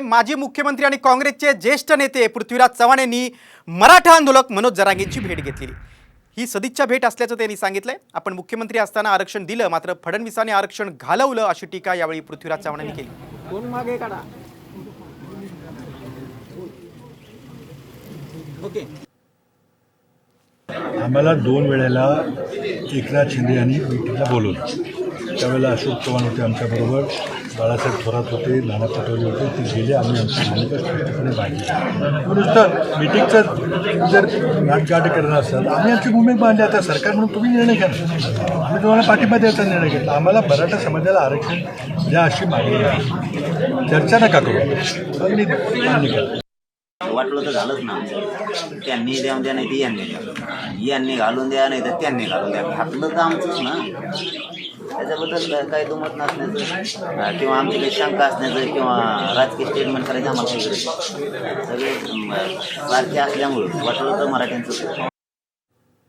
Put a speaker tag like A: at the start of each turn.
A: माजी मुख्यमंत्री आणि काँग्रेसचे ज्येष्ठ नेते पृथ्वीराज चव्हाण यांनी मराठा आंदोलक मनोज जरांगेंची भेट घेतली। ही सदिच्छा भेट असल्याचं त्यांनी सांगितलंय। आपण मुख्यमंत्री असताना आरक्षण दिलं, मात्र फडणवीसांनी आरक्षण घालवलं अशी टीका यावेळी पृथ्वीराज चव्हाण यांनी केली।
B: कोण मागे काढा ओके।
C: आम्हाला 2 वेळेला एकनाथ शिंदे यांनी मीटिंगला बोलवलं। त्यावेळेला अशोक चव्हाण होते आमच्याबरोबर, बाळासाहेब थोरात होते, नाना पटोले होते। ते गेले, आम्ही आमची भूमिका स्पष्टपणे मांडली। नुसतं मीटिंगचं जर गाठगाठ करणार असाल, आम्ही आमची भूमिका मांडली। आता सरकार म्हणून तुम्ही निर्णय घ्या, आम्ही तुम्हाला पाठिंबा द्यायचा निर्णय घेतला। आम्हाला मराठा समाजाला आरक्षण द्या अशी मागणी आहे, चर्चा नका करू, मागणी करा।
D: वाटलं तर झालंच ना, त्यांनी द्या द्या नाही ते यांनी घालून द्या, नाही तर त्यांनी घालून द्या, घातलं तर आमचंच ना। त्याच्याबद्दल काही दुमत नसण्याचं किंवा आमची काही शंका असण्याचं किंवा राजकीय स्टेटमेंट करायचं आम्हाला काही गरज नाही। सगळे सारखे असल्यामुळं वाटलं तर मराठ्यांचं